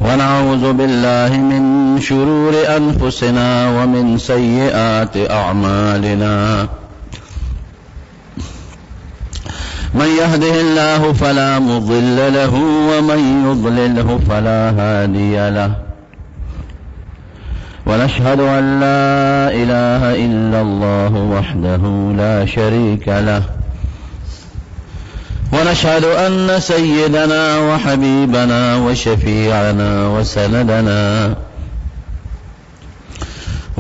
ونعوذ بالله من شرور أنفسنا ومن سيئات أعمالنا من يهده الله فلا مضل له ومن يضلله فلا هادي له ونشهد أن لا إله إلا الله وحده لا شريك له ونشهد أن سيدنا وحبيبنا وشفيعنا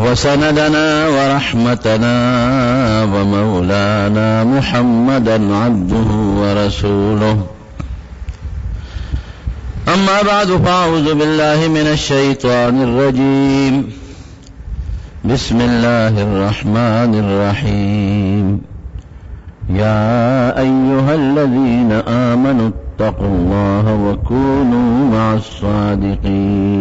وسندنا ورحمتنا ومولانا محمدا عبده ورسوله أما بعد فأعوذ بالله من الشيطان الرجيم بسم الله الرحمن الرحيم يا أيها الذين آمنوا اتقوا الله وكونوا مع الصادقين.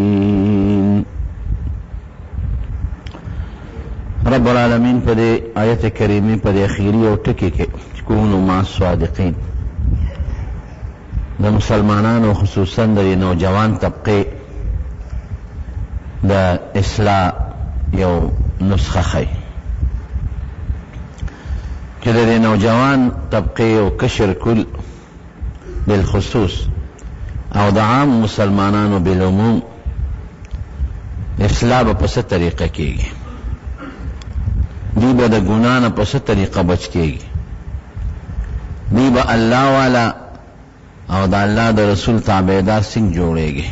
رب العالمین پر آیت کریمی پر اخیری او ٹکی کے کونوا مع الصادقین دا مسلمانانو خصوصا دا نوجوان طبقے دا اصلاح یو نسخه خی کہ دا نوجوان طبقے او کشر کل بالخصوص او دا عام مسلمانانو بالعموم اصلاح با پس طریقہ کی گی دی با دا گناہ نا پس طریقہ بچ کے گی دی با اللہ والا او دا اللہ دا رسول تابعدار سنگ جوڑے گی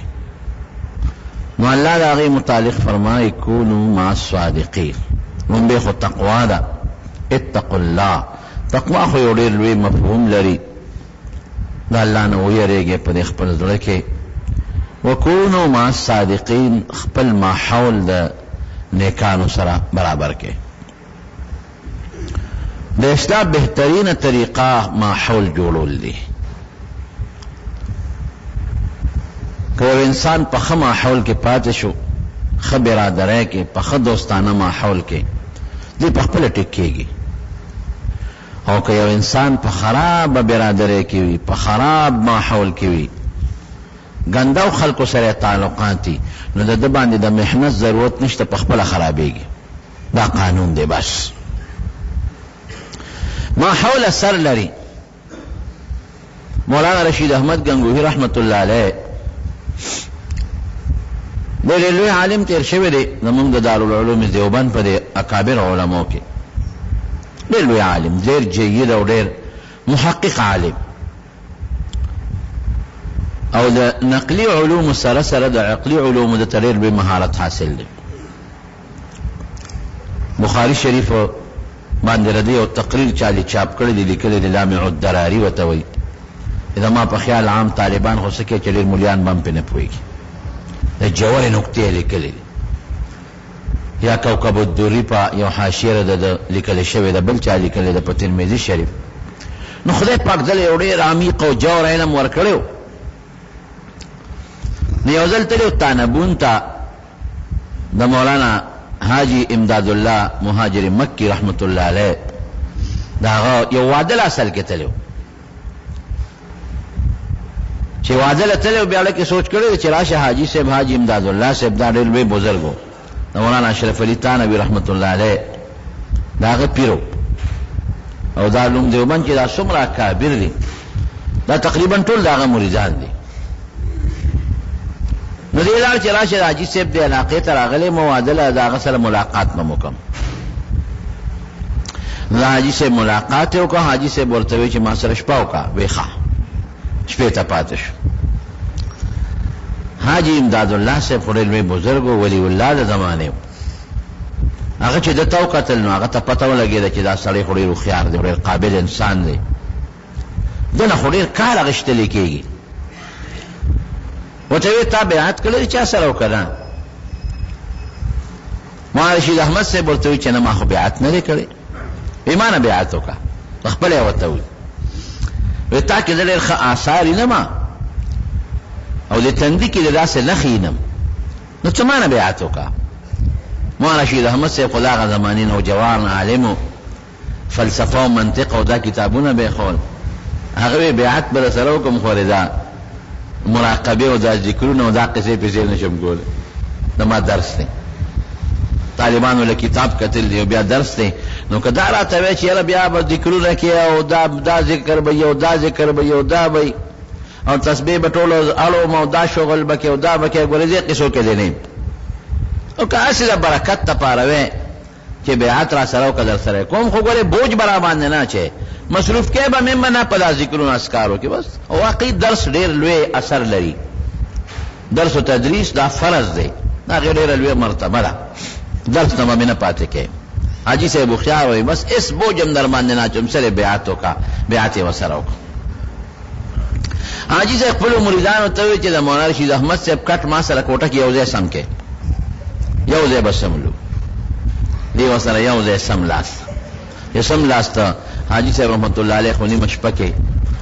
نو اللہ دا غی متعلق فرمائے کونوا مع الصادقین من بے خود تقوی دا اتقوا اللہ تقوی خو یو ډیر لوی مفہوم لري دا اللہ نو ویریږي په خپل زړه کې وکونوا مع الصادقین خپل ماحول دا نیکانو سره برابر کې د اصلاح بهترین طریقہ ماحول جوړول دي که انسان په ښه ماحول کې پاتې شو ښه برادری کې په ښه دوستانه ماحول کې دی په خپله ټیک کېږي او که یو انسان په خراب برادری کې وي په خراب ماحول کې وي ګندو خلکو سره تعلقات دي نو د ده باندې د محنت ضرورت نشته په خپله خرابېږي دا قانون دی بس ماحول اثر لري مولانا رشید احمد گنگوہی رحمت اللہ علیہ دیر لوی عالم تیر شوی دی زمونږ د دارالعلوم دیوبند په دی اکابر علماء کې دیر لوی عالم دیر جید او دیر محقق عالم او د نقلی علوم سره سره د عقلی علوم د تریر به مهارت حاصل دی بخاری شریف باندې ردی او تقریر چالی چاپ کړی دی لیکلی دی لامع الدراری ورته وایي اذا ما په خیال عام طالبان خو څه کوي چې ډېر مولیان به هم پرې نه پوهېږي د جوړې نقطې یې لیکلې دي یا کوکب الدري په یو حاشیه د لیکلی شوې ده بل چا لیکلی ده په ترمذي شریف نو خدای پاک دله یو ډېر عمیق او جوړ علم ورکړی و نو یو ځل تللی و تانبون ته د مولانا حاجی امداد الله مهاجر مکی رحمت الله علیه د هغه یو واده اصل کې تللی و چې واده له تللی و بیا لکه سوچ کړی چې راشه حاجي صاحب حاجی امداد الله صاحب دا ډېر لوی بزرګ و د مولانا اشرف علي تانوي رحمت الله علیه د هغه پیر و او دارالعلوم دیوبند کې دا څومره اکابر دي دا تقریبا ټول د هغه مریدان دي نو دې لار چې راشه حاجي صاحب د علاقې ته راغلی مو واده له د هغه سره ملاقات به وکړم نو حاجي صاحب ملاقات یې وکړه حاجي صاحب ورته وایي چې ما سره شپه وکړه وایي ښه شپې ته پاتې شو حاجی امداد الله صاحب خو ډېر لوی بزرګ و ولی الله د زمانې هغه چې ده ته وکتل نو هغه ته پته ولګېده چې دا سړی خو ډېر هوښیار دی ډېر قابل انسان دی ده نه خو ډېر کار اخیستلی کېږي ورته ویې تا بیعت کړی چا سره وکړه مولانا رشید احمد صاحب ورته وایي چې نه ما خو بیعت نه دی کړی وایي ما نه بیعت وکړه خپله یې ورته وایي وی تا کې ډېر ښه آثار وینم او د تندي کې داسې نښې وینم نو څه ما نه بیعت وکړه مولانا رشید احمد صاحب خو د هغه زمانې نوجوان عالم و فلسفه او منطق او دا کتابونه به یې ښول هغه بیعت بر سره وکم خو دا مراقبه او دا ذکرونه او دا قصې پیسې نشم کول دا ما درس دی طالبانو له کتاب کتل دی بیا درس دی نو که دا راته وی چې یاره بیا به ذکرونه کې او دا ذکر به او دا ذکر به او دا به او تسبیح به ټولو اړو او دا شغل به کې او دا به کې ګورې دې قصو کې دی نه او که هسې د برکت دپاره وی چې بیعت را سره وکړه در سره کوم خو ګورې بوج به را باندې نه چې مصروف کې به مې نه په دا ذکرونو اذکارو کې بس واقعي درس ډېر لوی اثر لري درس و تدریس دا فرض دی دا ډېره لویه مرتبه ده درس نه مې نه پاتې کې حاجی صاحب خیار وایي بس اس بوج هم در باندې نه اچوم سره بیعت وکړه بیعت یې ورسره وکړه حاجی صاحب خپلو مریدانو ته وایي چې د مولانا رشید احمد صاحب کټ ما سره کوټه کې یو ځای سم کې یو ځای به سملو دی ورسره یو ځای سم لاست چې سم لاست حاجی صاحب رحمت الله علیه خو نیمه شپه کې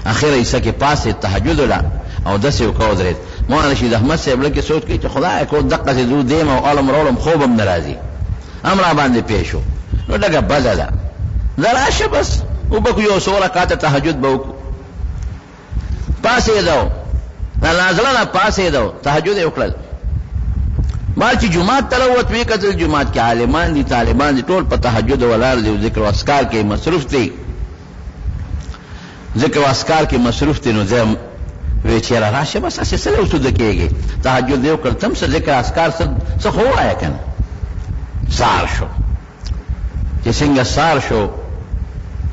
اخره حصه کې پاسې تهجد ولا او داسې وکړ ودرېد مولانا رشید احمد صاحب لکه سوچ کوي چې خدای کو دقسې زو دیم او علم رولم خوب هم نه راځي هم را باندې پیښ شو نو لږه بده ده زه راشه بس وبکو یو څو رکعاته تهجد به وکړو پاسېدو دا نازله نه پاسېدو تهجد یې وکړل بار چې جماعت ته راووت ویې کتل جماعت کې عالمان دي طالبان دي ټول په تهجد ولاړ دي ذکر و اذکار کې مصروف دي ذکر و اذکار کې مصروف دي نو زه وی چې راشه بس هسې څه اوسوده کېږي تهجد یې وکړ ته هم څه ذکر اذکار څه خو ووایه که نه سار شو چې څنګه سار شو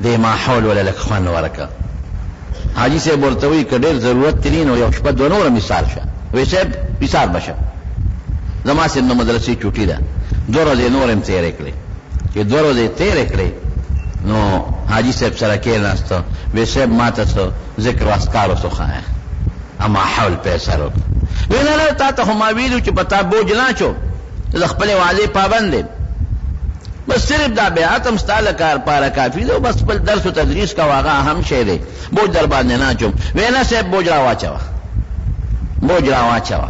دې ماحول ولا لږ خوند ورکړه حاجي صاحب ورته وایي که ډېر ضرورت ترې نو یو شپه دوه نوره مثال شه وی صاحب مثال بشه زما صاحب د مدرسې چوټي ده 2 ورځې نور هم تېرې کړې چې 2 ورځې تېرې کړې نو حاجي صاحب سره کېناسته وی صاحب ما ته څه ذکر و اذکار څه وښایه ماحول پې سر وکړه وی نه نه تا ته خو ما ویلو چې په تا بوج نه اچو د خپلې وعدې پابند دی بس صرف دا بیعت هم ستا لپاره پاره کافي دی بس خپل درس و تدریس کا هغه اهم شی دی بوج در باندې نه اچوم وی نه صاحب بوج را واچوه بوج را واچوه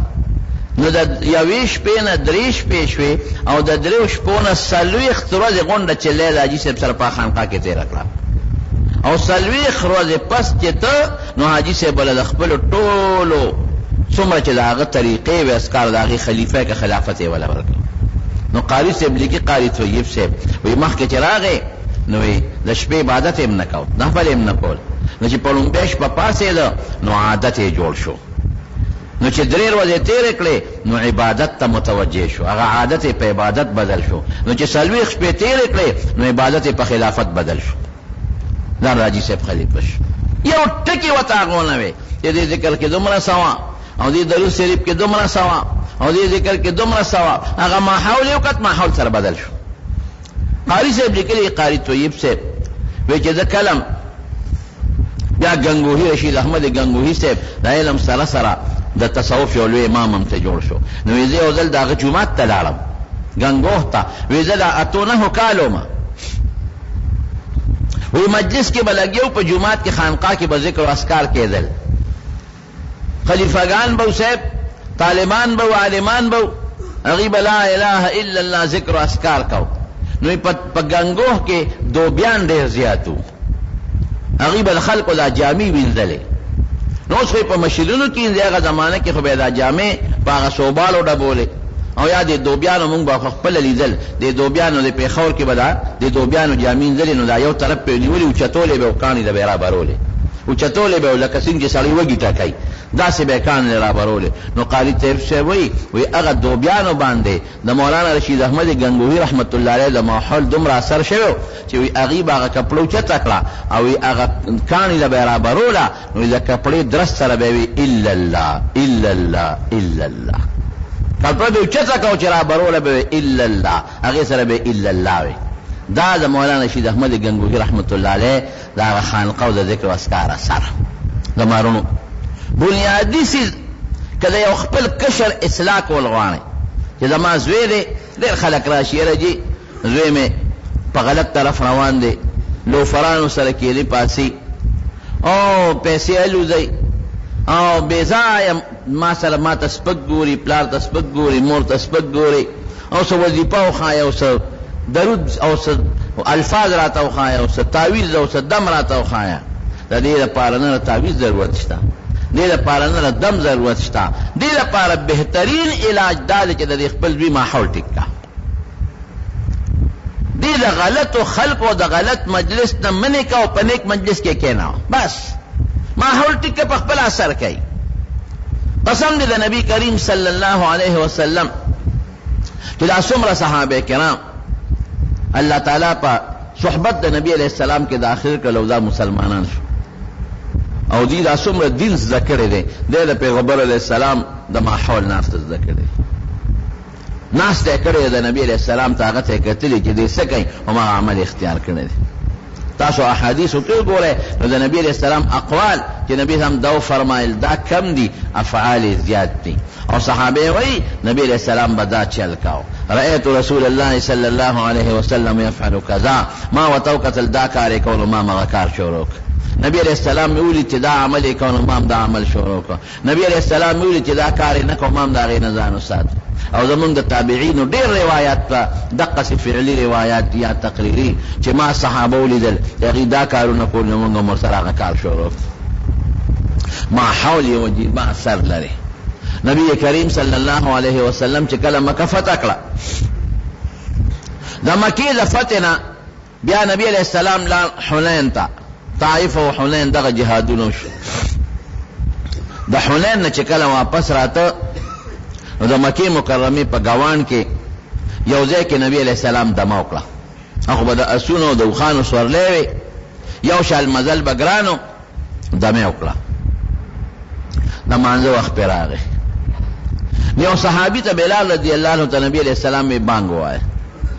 نو د یوې شپې نه 3 شپې شوې او د 3 شپو نه 40 ورځې غونډه چې لیل حاجي صاحب سره په خانقاه کې تېره کړه او 40 ورځې پس چې ته نو حاجي صاحب له د خپلو ټولو څومره چې د هغه طریقې و اذکار د هغې خلیفه که خلافت یې وله ورکړه نو قاري صاحب لیکي قاري طیب صاحب وایي مخکې چې راغی نو وایي د شپې عبادت یې هم نه کو نفل یې هم نه کول نو چې په لومبۍ شپه پاڅېده نو عادت یې جوړ شو نو چې 3 ورځې تېرې کړې نو عبادت ته متوجه شو هغه عادت یې په عبادت بدل شو نو چې 40 شپې تېرې کړې نو عبادت یې په خلافت بدل شو دا حاجي صاحب خلیفه شو یو ټکي ورته هغه ونه وی چې دې ذکر کې دومره سوا او دې درود شریف کې دومره سوا او دې ذکر کې دومره سوا هغه ماحول یو کت ماحول سره بدل شو قاری صاحب لیکلي قاری طیب صاحب وی چې د کلم بیا گنگوهی رشید احمد گنگوهی صاحب د علم سره سره د تصوف یو لوی امام هم ته جوړ شو نو وی زه یو ځل د هغه جومات ته لاړم گنگوه ته وی زه دا 8 کالو ما وی مجلس کې به لګیو په جومات کې خانقاه کې به ذکر و اذکار کېدل خلیفګان به صاحب طالبان به عالمان به هغوی به لا اله الا الله ذکر و اذکار کو نو په گنگوه کې دوبیان ډېر زیات وو هغوی به د خلکو دا جامې وینځلې نو اوس خو په مشرینو کې د هغه زمانه کې خو به دا جامې په هغه صوبالو ډبولې او یا د دوبیانو مونږ به خپله لیدل د دوبیانو د پېښور کې به دا د دوبیانو جامې وینځلې نو دا یو طرف پې نیولې اوچتولې به او کاڼې د به یې رابرولې اوچتولې به لکه څنګه چې سړی وږي ټکوي داسې به یې کاڼې رابرولې نو قاري طیب صاحب وایي هغه دوبیانو باندې د مولانا رشید احمد گنگوهی رحمت الله علیه د ماحول دومره اثر شوی چې هغوی به هغه کپړه اوچته کړه او هغه کاڼې له به یې رابروله نو د کپړې درست سره به یې وي الا الله الا الله الا الله کپړه به اوچته کړه چې رابروله به وي الا الله هغې سره به الا الله وي دا د مولانا رشید احمد گنگوهی رحمت الله علیه د هغه خانقه او د ذکر و اذکار اثر د مارونو بنیادي څیز که د یو خپل کشر اصلاح کول غواړئ چې زما زوی دی ډېر خلک راشي یاره جي زوی مې په غلط طرف روان دی لوفرانو سره کېلي پاسي او پیسې الوځئ او بېځایه ما سره ما ته سپک ګوري پلار ته سپک ګوري مور ته سپک ګوري او څه وظیفه وښایه او څه درود او څه الفاظ راته وښایه او څه تعویض او څه دم راته وښایه د دې لپاره نه تعویذ ضرورت شته، دې لپاره نه دم ضرورت شته، دې لپاره بهترین علاج دا دی چې د خپل وی ماحول ټیک کا. دې د غلطو خلقو د غلط مجلس نه منې کا او په نیک مجلس کې کېنا، بس ماحول ټیک په خپل اثر کوي. قسم دې د نبی کریم صلی الله علیه وسلم چې دا څومره صحابه کرام الله تعالی په صحبت د نبی علیہ السلام کې داخل کړل او دا مسلمانان شو، او دې دا څومره دین زده کړی دی، د پیغمبر علیہ السلام د ماحول ناس زده کړی، ناس ته کړی د نبی علیہ السلام طاقت یې کتلی چې دې څه کوي او ما عمل اختیار کړی دی. تاسو احادیث وګورئ ګوره نو د نبی علیہ السلام اقوال چې نبی هم دا فرمایل دا کم دي، افعال زیات دي، او صحابه وایي نبی علیہ السلام به دا چل کاو، رأيت رسول الله صلى الله عليه وسلم يفعل كذا، ما وتوقت دا کار کولو ما مغه کار شروع. نبی علیہ السلام ویلي چې دا عمل کولو ما دا عمل شروع. نبی علیہ السلام ویلي چې دا کار نه کوم ما دا غي نه ځانو سات. او زمونږ د تابعین ډېر روایت په دقه فعلی روایت یا تقریری چې ما صحابه ولیدل هغه دا کارونه کول نو موږ مرسره کار شروع. ما حول یوجی ما اثر لري. نبی کریم صلی الله علیه وسلم چې کله مکه فتح کړه، د مکې د فتح بیا نبی علیہ السلام لا حنین ته، طائف او حنین دغه جهادونه شو. د حنین نه چې کله واپس راته نو د مکې مکرمه په ګاوان کې یو ځای کې نبی علیہ السلام دمه وکړه، هغه به د اسونو او د وخانو سورلې یو شال مزل بګرانو دمه وکړه. د مانځه وخت راغی، یو صحابي ته بلال رضی الله عنه ته نبی علیہ السلام می بانګ وای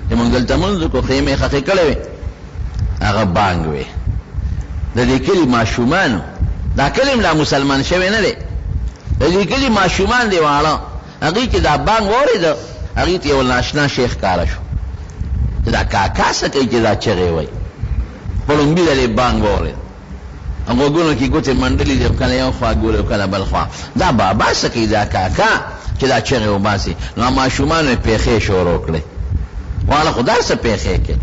چې موږ دلته منځ کو خیمه خخې کړې هغه بانګ وي. د دې کلی ماشومان دا کلم لا مسلمان شوی نه دی، د دې کلی ماشومان دی واړه هغه کې دا بانګ اورید، هغه ته یو ناشنا شیخ کار شو دا کاکا څه کوي چې دا چغې وای پړم بي دې بانګ اورید، هغه ګونو کې ګوتې منډلې دې کله یو خوا ګوره کله بل خوا، دا بابا څه کوي دا کاکا چې دا چغې وباسي. نو ماشومان پیخې شروع کړې، والا خدا څه پیخې کې.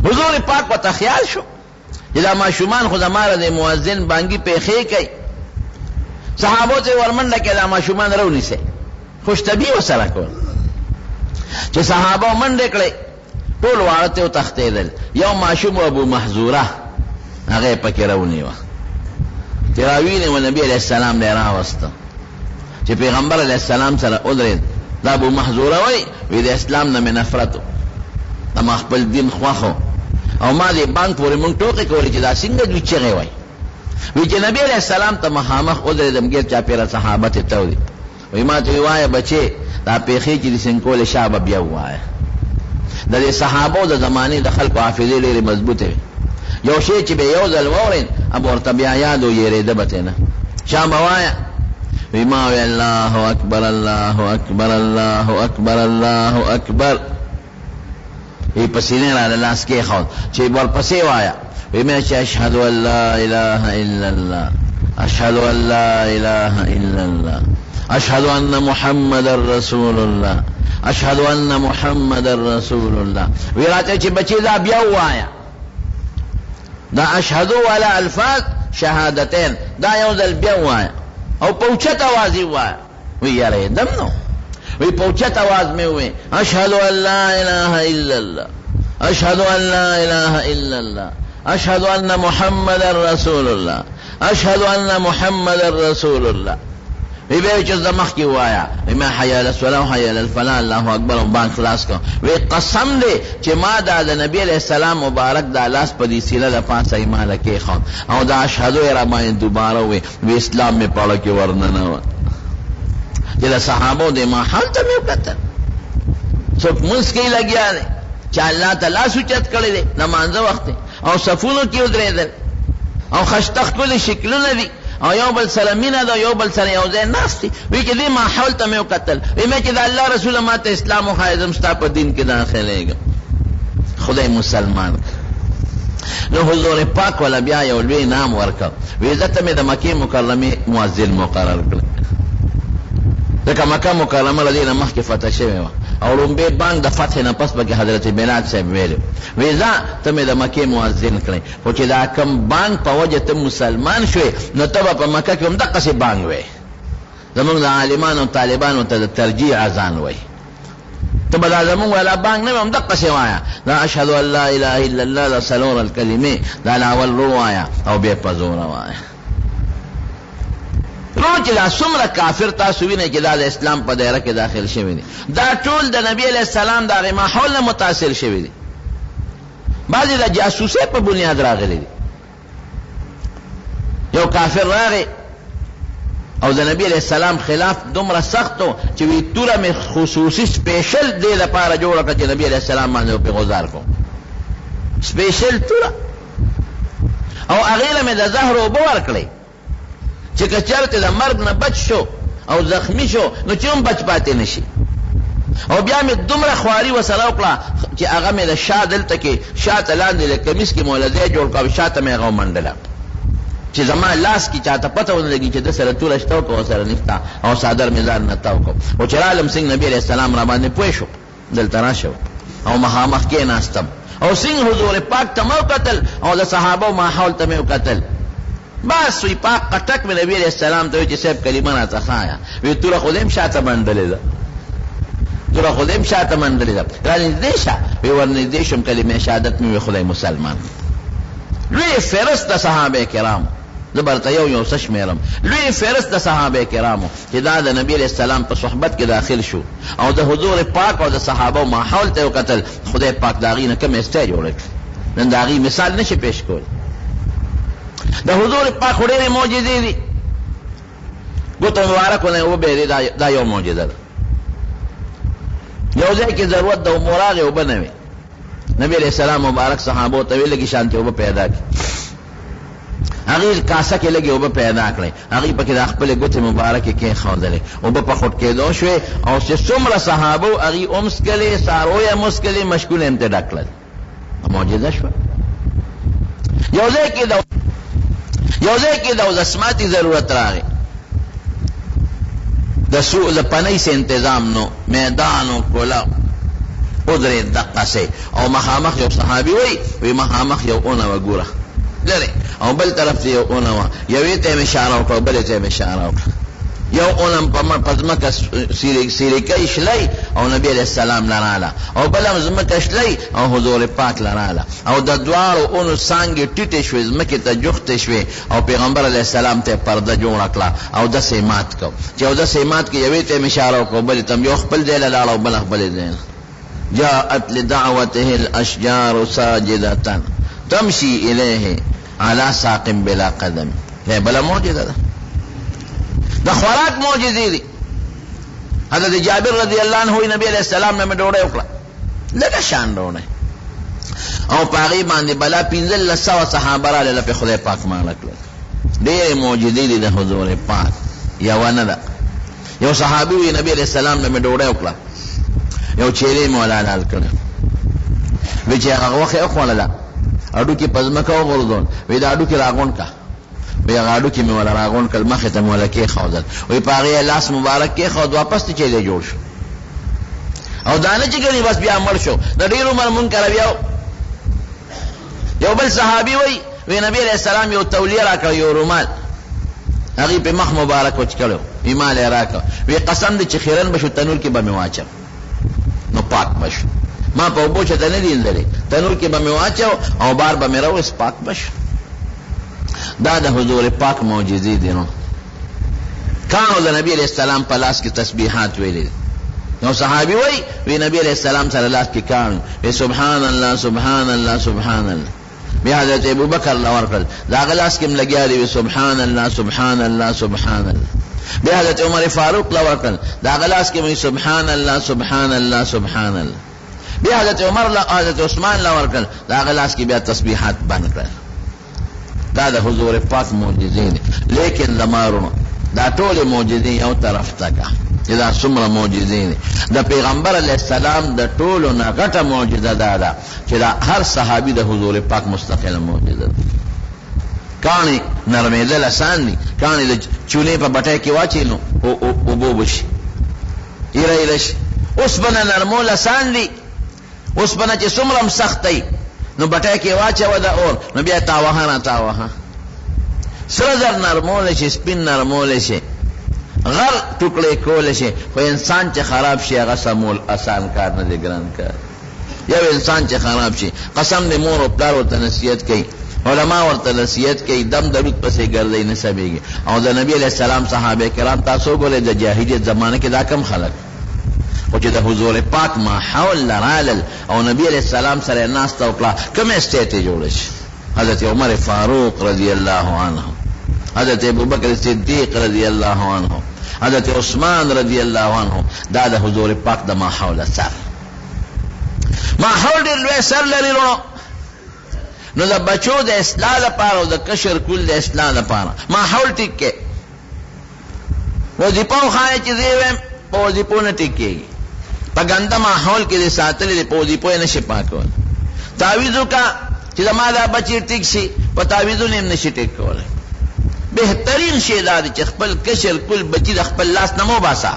حضور پاک په خیال شو چې دا ماشومان خو زماره د مؤذن بانګي پیخې کوي. صحابو ته ورمنډه کې دا ماشومان رونی سي خوش طبيع وسره کول چې صحابه منډه کړې ټول واړه ته تختیدل. یو ماشوم ابو محذوره هغه پکې رونی و تراوین و نبی علیہ السلام له راوسته چې پیغمبر علیہ السلام سره ودرید. دا ابو محذوره وی د اسلام نه نفرت، ما خپل دین خوخو او ما دې بانک پورې مونږ ټوکې کولې چې دا څنګه دوی چغې وای. وی چې نبی علیہ السلام ته مخامخ ودرېدم غیر چا پیرا صحابه ته تودي وی ما ته وایي بچي دا پیخې چې د سنکول شابه بیا وایي. د صحابو د زمانه د خلکو حافظه لري مضبوطه، یو شی چې به یو ځل وورین ابو ورته بیا یاد ویریده بته نه شابه وایي. وی ما وی الله اکبر الله اکبر الله اکبر الله اکبر ای پسینه را لاس کې خو چې ور پسې وایا وی مې چې اشهد ان لا اله الا الله اشهد ان لا اله الا الله اشهد ان محمد رسول الله اشهد ان محمد رسول الله. وی راته چې بچی دا بیا وایا دا اشهد ولا الفاظ شهادتين دا یو ځل بیا وایا او پوچت आवाज وایا. وی یاره دم نو وی پوچت आवाज میں ہوئے اشهد ان لا اله الا الله اشهد ان لا اله الا الله اشهد ان محمد رسول الله اشهد ان محمد رسول الله. وی به چې زمخ کی وایا ما حي على الصلاه حي على الفلاح الله اکبر او بان خلاص کو. وی قسم دې چې ما د نبی علیہ السلام مبارک د لاس په دې سیله د پاسه ایمان کې خو او دا اشهد را باندې دوباره وی اسلام می پاړه کې ورننه و چې د صحابو د ما حال ته مې وکړه څوک مسکی لګیا نه چې الله تعالی سوچت کړی دی نماز وخت او صفونو کې ودرېدل او خشتخ کول شکلونه دي او یو بل سلامینه دا یو بل سره یو ځای ناشتي. وی چې دې ما حال ته مې وکړل وی مې چې د الله رسول ماته اسلام او خایزم ستا په دین کې داخليږم خدای مسلمان. نو حضور پاک ولا بیا یو لوی نام ورکړ وی عزت مې د مکه مکرمه مؤذن مقرر کړ ځکه مکه مکرمه لدی نه مخکې فتح شوی و او لومبه بانک د فتح نه پس به حضرت بلال صاحب ویلو ویزا ته مې د مکې مؤذن کړې خو چې دا کم بانک په وجه ته مسلمان شوې نو ته به په مکه کې هم دقسې بانک وې زمونږ د عالمانو او طالبانو ته د ترجیع اذان وې ته به دا زمونږ والا بانک نه هم دقسې وایه دا اشهد ان لا اله الا الله دا څلور الکلمې دا لاول رو وایه او بیا په زوره وایه رو چې دا څومره کافر تاسو وینئ چې دا د اسلام په دایره کې داخل شوي دي دا ټول د نبی علیه السلام د هغې ماحول نه متاثر شوي دي بعضې د جاسوسۍ په بنیاد راغلي دي یو کافر راغی او د نبی علیه السلام خلاف دومره سخت و چې وی توره مې خصوصي سپیشل دې لپاره جوړه کړه چې نبی علیه السلام باندې پرې غذار کوم سپیشل توره او هغې له مې د زهر اوبه ورکړئ چې که چېرته د مرګ نه بچ شو او زخمی شو نو چې هم بچ پاتې نشي او بیا مې دومره خواري ورسره وکړه چې هغه مې د شا دلته کې شاته لاندې د کمیس کې مولدی جوړ کړه او شاته مې هغه ومنډله چې زما لاس کې چاته پته ونه لګي چې د سره توره شته که ورسره نشته او څادر مې ځان نه تاو کړو او چې رالم څنګه نبي علیه السلام را باندې پوه شو دلته راشو او مخامخ کېناستم او څنګه حضور پاک ته مې وکتل او د صحابو ماحول ته مې وکتل بس وی پاک قټک مې نبی علیه السلام ته وی چې صاحب کلمه راته ښایه وی توره خو دې هم شاته منډلې ده توره خو دې هم شاته منډلې ده رانږدې شه وی ورنږدې شم کلمه شهادت مې وی خدای مسلمان لوی فهرست د صحابه کرامو زه برته یو څه شمېرم لوی فهرست د صحابه کرامو چې دا د نبی علیه السلام په صحبت کې داخل شو او د حضور پاک او د صحابه ماحول ته وکتل خدای پاک د هغې نه کوم استی جوړه کړي نن د هغې مثال نشي پیش کولی د حضور پاک خو ډېرې معجزې دي ګوتو مبارکو نه وبېرې دا یو معجزه ده یو ځای کې ضرورت د اوبو راغې اوبه نه وې نبی علیه السلام مبارک صحابو ته ویې لږې شانتې اوبه پیدا کړي هغې کاسه کې لږې اوبه پیدا کړئ هغې پکې د خپلې ګوتې مبارکې کېښودلې اوبه په خوټ کېدو شوې او چې څومره صحابه و هغې هم څکلې څاروی هم وڅکلې مشکونه هم ترې ډک کړل معجزه شوه یو ځای کې د اودسماتي ضرورت راغی د پنۍ سے انتظام نو میدان و کلا ادرې دقسې او مخامخ یو صحابي وی مخامخ یو اونه وه ګوره لرې او بل طرف ته یو اونه وه یوې ته یې اشاره وکړه بلې ته یې اشاره وکړه یو اونم په ځمکه سیریکۍ شلی او نبی علیه السلام لراله او بل هم ځمکه شلی او حضور پاک لراله او د دواړو اونو څانګې ټیټې شوې ځمکې ته جوختې شوې او پیغمبر علیه السلام ته پرده جوړه کړه او داسې مات کړو چې او داسې مات کړو یوې ته یې اشاره وکړو بلې ته یو خپل ځای له لاړه او بله خپلې ځای نه جاءت لدعوته الاشجار ساجدة تمشي الیه على ساق بلا قدم بلا معجزه ده د خوراک معجزې دي حضرت جابر رضی الله عنه نبی علیہ السلام نه مې ډوډۍ وکړه لږه شان ډوډۍ او په هغې باندې بلا 1500 صحابه راغلل په خدای پاک ماړه کړل ډېرې معجزې دي د حضور پاک یوه نه ده یو صحابي وي نبی علیہ السلام نه مې ډوډۍ وکړه یو چیرې مې ولا حلال کړه وی چې هغه غوښه یې وخوړله هډوکي په ځمکه وغورځول وی د هډوکي راغونډ کړه وی هغه هډوکي مې ولا راغونډ کړل مخې ته مې ولا کېښودل وی په هغې یې لاس مبارک کېښود واپس ته چیرې جوړ شو او دا نه چې ګڼي بس بیا مړ شو د ډېر عمر منکر بیا یو بل صحابي وی نبی علیہ السلام یو تولیه را کړ یو رومال هغې په مخ مبارک وچ کړی وی مال یې را کړ وی قسم دی چې خیرن به شو تنور کې به مې واچم نو پاک به شو ما په اوبو چته نه دي لري تنور کې به مې واچو او بار به مې راوس پاک به شو دا د حضور پاک معجزې دي نو کانو د نبی علیہ السلام په لاس کې تسبیحات ویلي یو صحابي وی نبی علیہ السلام سره لاس کې کانو وی سبحان الله سبحان الله سبحان الله بیا حضرت ابو بکر لور کړل دا هغه لاس کې ملګیا دی سبحان الله سبحان الله سبحان الله بیا حضرت عمر فاروق لور کړل دا هغه لاس کې سبحان الله سبحان الله سبحان الله بیا حضرت عثمان لور کړل دا هغه لاس کې بیا تسبیحات بند کړل دا د حضور پاک معجزې دي لیکن زمارونو دا ټولې معجزې یو طرف ته کا چې دا څومره معجزې دي د پیغمبر علیه السلام د ټولو نه غټه معجزه دا ده چې دا هر صحابي د حضور پاک مستقله معجزه ده کاڼي نرمېدل اسان دي کاڼي د چونې په بټۍ کې واچي نو اوبه وشي ایره ایره شي اوسپنه نرمول اسان دي، اوسپنه چې څومره هم سخت دی نو بټۍ کې واچوه د اور نو بیا تاوهه نه تاوهه. سره زر نرمولی شي، سپین نرمولی شي، غر ټوکړې کولی شي، خو انسان چې خراب شي هغه سمول اسان کار نه دی، ګران کار. یو انسان چې خراب شي، قسم دې مور او پلار ورته نصیحت کوي، علما ورته نصیحت کوي، دم درود پسې ګرځي نه سبېږي. او د نبی علیہ السلام صحابه کرام تاسو ګورئ د جاهلیت زمانه کې دا کم خلک او چې د حضور پاک ماحول لرالل او نبی علیہ السلام سره ناسته وکړه، کوم اسټیټ جوړ شي؟ حضرت عمر فاروق رضی اللہ عنہ، حضرت ابوبکر صدیق رضی اللہ عنہ، حضرت عثمان رضی اللہ عنہ. دا د حضور پاک د ماحول اثر. ماحول ډېر لوی سر لري ورو. نو د بچو د اصلاح لپاره او د کشر کول د اصلاح لپاره ماحول ټیک کې. وظیفه وښایه چې زه ویم په وظیفو نه ټیک کېږي. په ګنده ماحول کې دې ساتلې دې په وظیفو یې نشي پاکول. تعویذ وکړه چې زما دا بچی ټیک شي، په تعویذونو هم نشي ټیک کولی. بهترین شی دا دی چې خپل کشر کل بچی د خپل لاس نه مه وباسه،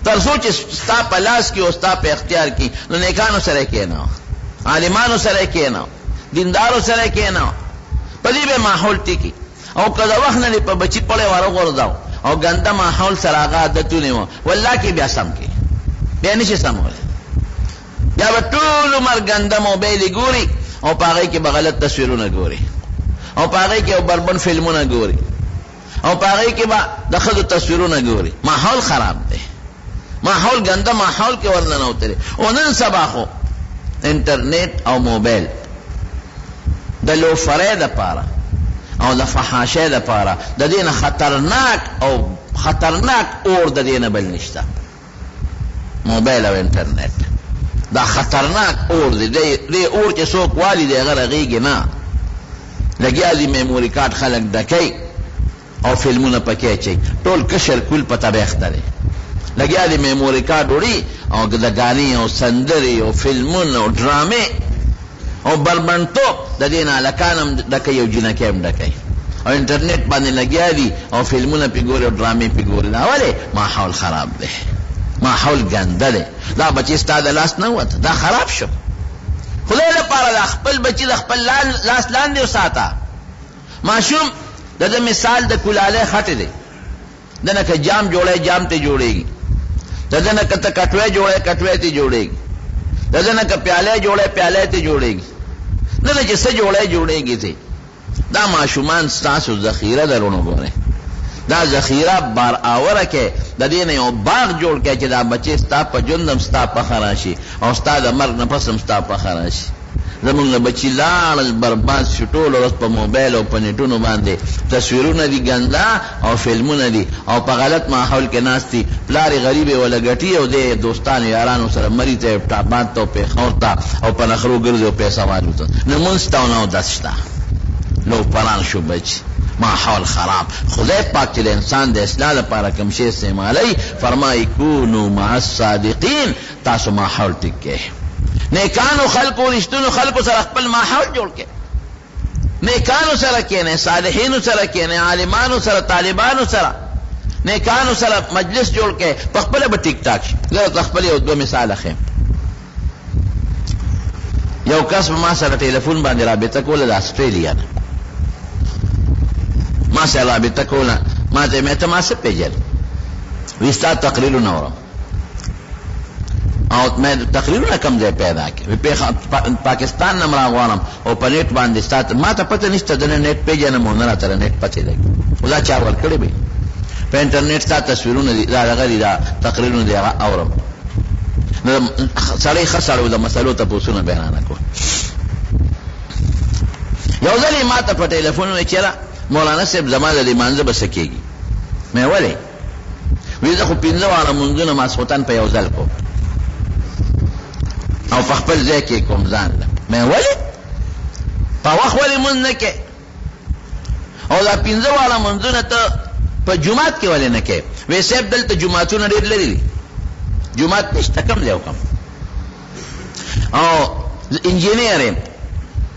تر څو چې ستا په لاس کې او ستا په اختیار کې. نو نیکانو سره کښېنه، عالمانو سره کښېنه، دیندارو سره کښېنه، په دې به ماحول ټیکي. او که د وخت نه دې په بچي پړی وروغورځاو او ګنده ماحول سره هغه عادتونه وه، والله کې بیا سم کې بیا نشي سمولی. بیا به ټول عمر ګنده موبایل ګوري او په هغې کې به غلط تصویرونه ګوري او په هغې کې بربند فلمونه ګوري او په هغې کې به د ښځو تصویرونه ګوري. ماحول خراب دی، ماحول ګنده ماحول کې ورننوتلی. او نن سبا خو انټرنیټ او موبایل د لوفرۍ دپاره او د فحاشۍ دپاره د دې نه خطرناک او خطرناک اور د دې نه بل نشته. موبایل او انټرنیټ دا خطرناک اور دی. دی اور چې څوک والی دی هغه رغېږي نه. لګیا دي میموري کارت خلک ډکوي او فلمونه پکې اچوي، ټول کشر کول په تبېخته دی. لګیا دي میموري کارت وړي او د ګانې او سندرې او فلمونه او ډرامې او بربنډتوب د دې نه هلکان هم ډکوي او جینکۍ هم ډکوي او انټرنیټ باندې لګیا دي او فلمونه پې ګوري او ډرامې پې ګوري. دا ولې؟ ماحول خراب دی، ماحول ګنده دی. دا بچی ستا د لاس نه ووته، دا خراب شو. خدای لپاره دا خپل بچی د خپل لاس لاندې وساته. ماشوم د ده مثال د کلالۍ خټې دی. د نه که جام جوړی جام ته جوړېږي، د ده نه که ته کټوی جوړی کټوی ته جوړېږي، د ده نه که پیالی جوړی پیالی ته جوړېږي، نه نه چې څه جوړی جوړېږي ته. دا ماشومان ستاسو ذخیره ده. رونو ګورئ دا ذخیره بار آوره کې د دې نه یو باغ جوړ کړئ چې دا بچې ستا په ژوند هم ستا پخه راشي او ستا د مرګ نه پس هم ستا پخه راشي. زمونږ نه بچي لاړل برباد شو، ټول ورځ په موبایل او په نیټونو باندې تصویرونه دي ګنده او فلمونه دي او په غلط ماحول کې ناست دي. پلار یې غریب یې وله ګټي او دی دوستانو یارانو سره مري ته ټاباد ته او پېښور ته او په نخرو ګرځي او پیسه والو ته. لمونځ شته او نه اودس شته. لو پران شو بچي، ماحول خراب. خدای پاک چې د انسان د اصلاح لپاره کوم شی استعمالوي فرمایي کونو مع الصادقین، تاسو ماحول ټیک کړئ. نیکانو خلقو رښتونو خلقو سره خپل ماحول جوړ کړئ. نیکانو سره کښېنئ، صالحینو سره کښېنئ، عالمانو سره، طالبانو سره، نیکانو سره مجلس جوړ کړئ، په خپله به ټیک ټاک شي. زه درته خپل یو دوه مثاله ښیم. یو کس په ما سره ټلیفون باندې رابطه کوله د اسټرالیا نه. ما سره رابطه کوله، ما ته ما څه پېژنې؟ وایي ستا تقریرونه اورم او مې تقریرونه کم ځای پیدا کړي. پاکستان نه م راغواړم او په نیټ باندې ستا ما ته پته نشته، د نه نیټ پېژنم او نه راته نیټ پتې لګي. دا چا ورکړی به په انټرنیټ ستا تصویرونه دي، دا هغه دي، دا تقریرونه دي، هغه اورم. نو سړی ښه سړی و، د مسلو تپوسونه بیانانه کړو. یو ځل یې ما ته په ټلیفون وویل چېره مولانا صاحب زما د لمانځه به څه کېږي؟ مې ولې؟ وایي زه خو 15 واړه لمونځونه ماسخوتن په یو ځل کوم او په خپل ځای کې کوم ځان له. مې ولې؟ په وخت ولې لمونځ نه کې؟ او دا 15 واړه لمونځونه ته په جومات کې ولې نه کې؟ وایي صاحب دلته جوماتونه ډېر لرې دي، جومات نشته، کم دی او کم. او انجینیر یم،